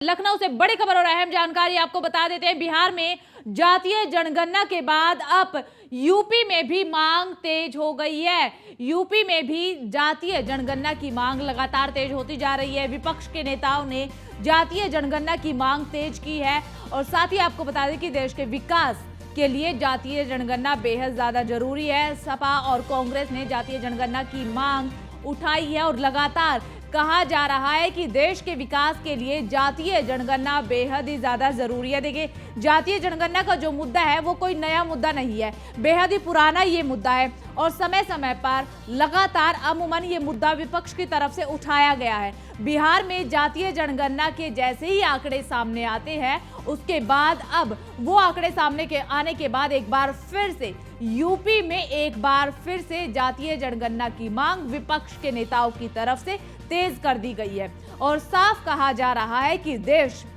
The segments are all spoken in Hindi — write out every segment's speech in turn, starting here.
लखनऊ से बड़ी खबर और अहम जानकारी आपको बता देते हैं। बिहार में जातीय जनगणना के बाद अब यूपी में भी मांग तेज हो गई है। यूपी में भी जातीय जनगणना की मांग लगातार तेज होती जा रही है। विपक्ष के नेताओं ने जातीय जनगणना की मांग तेज की है और साथ ही आपको बता दें कि देश के विकास के लिए जातीय जनगणना बेहद ज्यादा जरूरी है। सपा और कांग्रेस ने जातीय जनगणना की मांग उठाई है और लगातार कहा जा रहा है कि देश के विकास के लिए जातीय जनगणना बेहद ही ज्यादा जरूरी है। देखिए, जातीय जनगणना का जो मुद्दा है वो कोई नया मुद्दा नहीं है, बेहद ही पुराना ये मुद्दा है और समय समय पर लगातार अमूमन ये मुद्दा विपक्ष की तरफ से उठाया गया है। बिहार में जातीय जनगणना के जैसे ही आंकड़े सामने आते हैं, उसके बाद अब वो आंकड़े सामने के आने के बाद एक बार फिर से यूपी में एक बार फिर से जातीय जनगणना की मांग विपक्ष के नेताओं की तरफ से तेज कर दी गई है और साफ कहा जा रहा है कि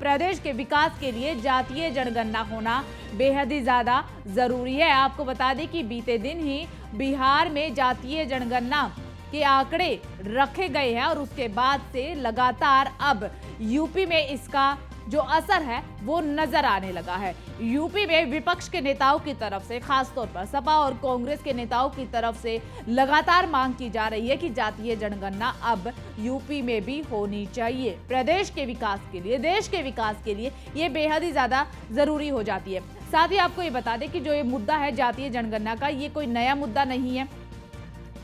प्रदेश के विकास के लिए जातीय जनगणना होना बेहद ही ज्यादा जरूरी है। आपको बता दें कि बीते दिन ही बिहार में जातीय जनगणना के आंकड़े रखे गए हैं और उसके बाद से लगातार अब यूपी में इसका जो असर है वो नजर आने लगा है। यूपी में विपक्ष के नेताओं की तरफ से, खासतौर पर सपा और कांग्रेस के नेताओं की तरफ से लगातार मांग की जा रही है कि जातीय जनगणना अब यूपी में भी होनी चाहिए। प्रदेश के विकास के लिए, देश के विकास के लिए ये बेहद ही ज्यादा जरूरी हो जाती है। साथ ही आपको ये बता दें कि जो ये मुद्दा है जातीय जनगणना का, ये कोई नया मुद्दा नहीं है।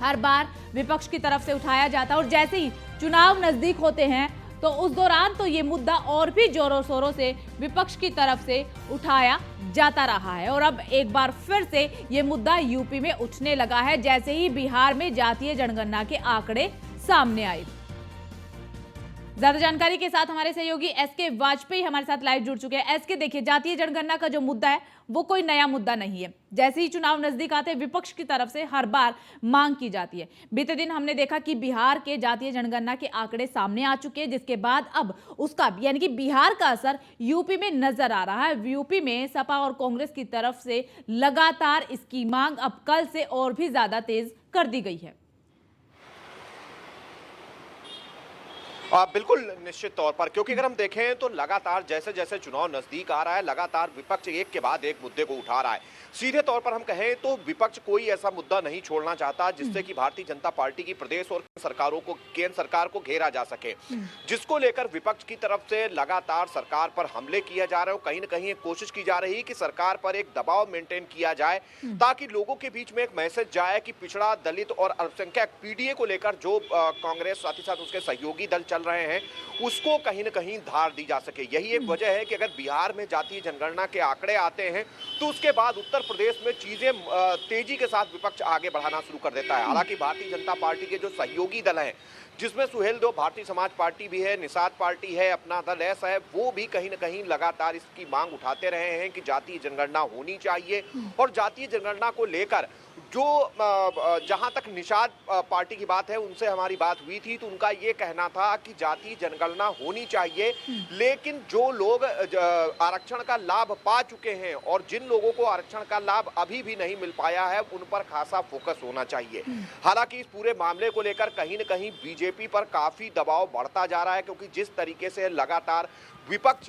हर बार विपक्ष की तरफ से उठाया जाता है और जैसे ही चुनाव नजदीक होते हैं तो उस दौरान तो ये मुद्दा और भी जोरों शोरों से विपक्ष की तरफ से उठाया जाता रहा है और अब एक बार फिर से ये मुद्दा यूपी में उठने लगा है जैसे ही बिहार में जातीय जनगणना के आंकड़े सामने आए। ज्यादा जानकारी के साथ हमारे सहयोगी एसके वाजपेयी हमारे साथ लाइव जुड़ चुके हैं। एसके, देखिए, जातीय जनगणना का जो मुद्दा है वो कोई नया मुद्दा नहीं है। जैसे ही चुनाव नजदीक आते हैं विपक्ष की तरफ से हर बार मांग की जाती है। बीते दिन हमने देखा कि बिहार के जातीय जनगणना के आंकड़े सामने आ चुके हैं, जिसके बाद अब उसका यानी कि बिहार का असर यूपी में नजर आ रहा है। यूपी में सपा और कांग्रेस की तरफ से लगातार इसकी मांग अब कल से और भी ज्यादा तेज कर दी गई है। बिल्कुल निश्चित तौर पर, क्योंकि अगर हम देखें तो लगातार जैसे जैसे चुनाव नजदीक आ रहा है लगातार विपक्ष एक के बाद एक मुद्दे को उठा रहा है। सीधे तौर पर हम कहें तो विपक्ष कोई ऐसा मुद्दा नहीं छोड़ना चाहता जिससे कि भारतीय जनता पार्टी की प्रदेश और केंद्र सरकार को घेरा जा सके, जिसको लेकर विपक्ष की तरफ से लगातार सरकार पर हमले किए जा रहे हो। कहीं ना कहीं एक कोशिश की जा रही है कि सरकार पर एक दबाव मेंटेन किया जाए ताकि लोगों के बीच में एक मैसेज जाए कि पिछड़ा, दलित और अल्पसंख्यक पीडीए को लेकर जो कांग्रेस साथ ही साथ उसके सहयोगी दल चल रहे हैं उसको कहीं ना कहीं धार दी जा सके। यही एक वजह है कि अगर बिहार में जातीय जनगणना के आंकड़े आते हैं तो उसके बाद उत्तर प्रदेश में चीजें तेजी के साथ विपक्ष आगे बढ़ाना शुरू कर देता है। हालांकि भारतीय जनता पार्टी के जो सहयोगी दल हैं, जिसमें सुहेलदेव भारतीय समाज पार्टी भी है, निषाद पार्टी है, अपना दल ऐसा है, वो भी कहीं ना कहीं लगातार इसकी मांग उठाते रहे हैं कि जातीय जनगणना होनी चाहिए। और जातीय जनगणना को लेकर जो जहां तक निषाद पार्टी की बात है उनसे हमारी बात हुई थी तो उनका ये कहना था कि जातीय जनगणना होनी चाहिए, लेकिन जो लोग आरक्षण का लाभ पा चुके हैं और जिन लोगों को आरक्षण का लाभ अभी भी नहीं मिल पाया है उन पर खासा फोकस होना चाहिए। हालांकि इस पूरे मामले को लेकर कहीं न कहीं बीजेपी पर काफी दबाव बढ़ता जा रहा है, क्योंकि जिस तरीके से लगातार विपक्ष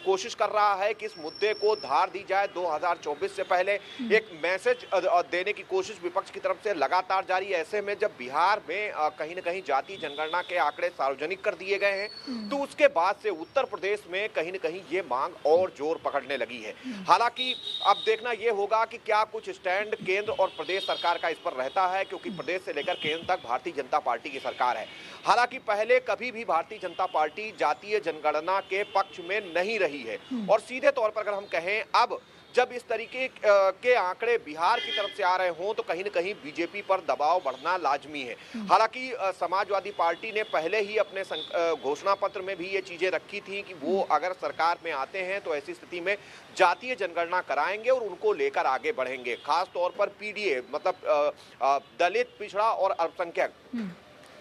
कोशिश कर रहा है कि इस मुद्दे को धार दी जाए, 2024 से पहले एक मैसेज देने की कोशिश विपक्ष की तरफ से लगातार जारी है। ऐसे में जब बिहार में कहीं न कहीं जातीय जनगणना के आंकड़े सार्वजनिक कर दिए गए हैं तो उसके बाद से उत्तर प्रदेश में कहीं न कहीं ये मांग और जोर पकड़ने लगी है। हालांकि अब देखना यह होगा कि क्या कुछ स्टैंड केंद्र और प्रदेश सरकार का इस पर रहता है, क्योंकि प्रदेश से लेकर केंद्र तक भारतीय जनता पार्टी की सरकार है। हालांकि पहले कभी भी भारतीय जनता पार्टी जातीय जनगणना के पक्ष में नहीं रही है और सीधे तौर पर अगर हम कहें अब जब इस तरीके के आंकड़े बिहार की तरफ से आ रहे हों तो कहीं न कहीं बीजेपी पर दबाव बढ़ना लाजमी है। हालांकि समाजवादी पार्टी ने पहले ही अपने घोषणा पत्र में भी ये चीजें रखी थी कि वो अगर सरकार में आते हैं तो ऐसी स्थिति में जातीय जनगणना कराएंगे और उनको लेकर आगे बढ़ेंगे। खास तौर पर पीडीए मतलब दलित, पिछड़ा और अल्पसंख्यक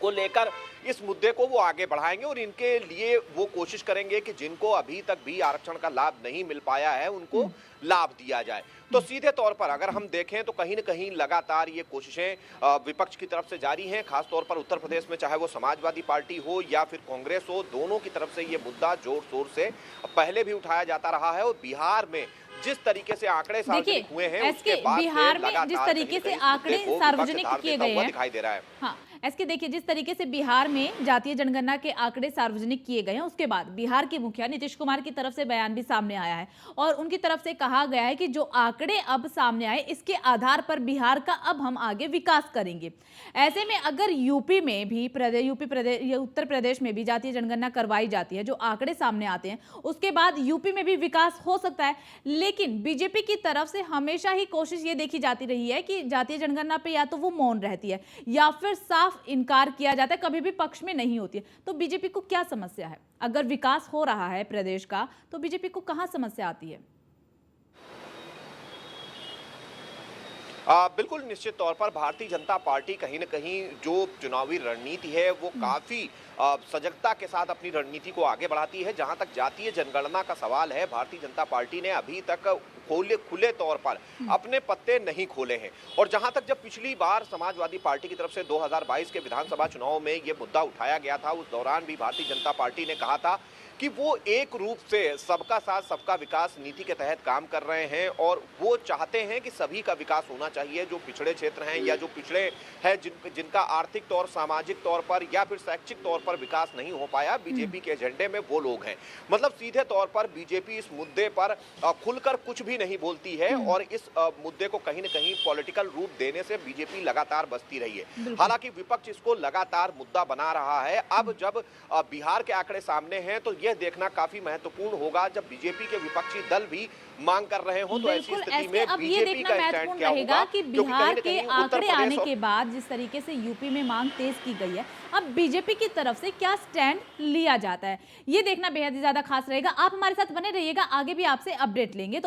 को लेकर इस मुद्दे को वो आगे बढ़ाएंगे और इनके लिए वो कोशिश करेंगे कि जिनको अभी तक भी आरक्षण का लाभ नहीं मिल पाया है उनको लाभ दिया जाए। तो सीधे तौर पर अगर हम देखें तो कहीं न कहीं लगातार ये कोशिशें विपक्ष की तरफ से जारी हैं, खास तौर पर उत्तर प्रदेश में, चाहे वो समाजवादी पार्टी हो या फिर कांग्रेस हो, दोनों की तरफ से ये मुद्दा जोर शोर से पहले भी उठाया जाता रहा है। और बिहार में जिस तरीके से आंकड़े सार्वजनिक हुए हैं उसके बाद बिहार में जिस तरीके से आंकड़े सार्वजनिक किए गए हैं, दिखाई दे रहा है। हाँ, एसके देखिए, जिस तरीके से बिहार में जातीय जनगणना के आंकड़े सार्वजनिक किए गए हैं, उसके बाद बिहार के मुखिया नीतीश कुमार की तरफ से बयान भी सामने आया है और उनकी तरफ से कहा गया है कि जो आंकड़े अब सामने आए इसके आधार पर बिहार का अब हम आगे विकास करेंगे। ऐसे में अगर यूपी में भी उत्तर प्रदेश में भी जातीय जनगणना करवाई जाती है, जो आंकड़े सामने आते हैं, उसके बाद यूपी में भी विकास हो सकता है। लेकिन बीजेपी की तरफ से हमेशा ही कोशिश ये देखी जाती रही है कि जातीय जनगणना पे या तो वो मौन रहती है या फिर साफ इनकार किया जाता है, कभी भी पक्ष में नहीं होती है। तो बीजेपी को क्या समस्या है? अगर विकास हो रहा है प्रदेश का तो बीजेपी को कहां समस्या आती है? बिल्कुल निश्चित तौर पर भारतीय जनता पार्टी कहीं न कहीं जो चुनावी रणनीति है वो काफी सजगता के साथ अपनी रणनीति को आगे बढ़ाती है। जहां तक जातीय जनगणना का सवाल है, भारतीय जनता पार्टी ने अभी तक खुले तौर पर अपने पत्ते नहीं खोले हैं। और जहां तक जब पिछली बार समाजवादी पार्टी की तरफ से 2022 के विधानसभा चुनाव में ये मुद्दा उठाया गया था, उस दौरान भी भारतीय जनता पार्टी ने कहा था कि वो एक रूप से सबका साथ सबका विकास नीति के तहत काम कर रहे हैं और वो चाहते हैं कि सभी का विकास होना चाहिए। जो पिछड़े क्षेत्र हैं या जो पिछड़े हैं जिनका आर्थिक तौर, सामाजिक तौर पर या फिर शैक्षिक तौर पर विकास नहीं हो पाया, बीजेपी के एजेंडे में वो लोग हैं। मतलब सीधे तौर पर बीजेपी इस मुद्दे पर खुलकर कुछ भी नहीं बोलती है और इस मुद्दे को कहीं न कहीं पॉलिटिकल रूप देने से बीजेपी लगातार बचती रही है। हालांकि विपक्ष इसको लगातार मुद्दा बना रहा है। अब जब बिहार के आंकड़े सामने हैं तो यह देखना काफी महत्वपूर्ण होगा, जब बीजेपी के विपक्षी दल भी मांग कर रहे हो तो ऐसी स्थिति में अब ये बीजेपी देखना का स्टैंड महत्वपूर्ण क्या रहेगा होगा कि बिहार के आंकड़े आने के बाद जिस तरीके से यूपी में मांग तेज की गई है, अब बीजेपी की तरफ से क्या स्टैंड लिया जाता है, ये देखना बेहद ही ज्यादा खास रहेगा। आप हमारे साथ बने रहिएगा, आगे भी आपसे अपडेट लेंगे।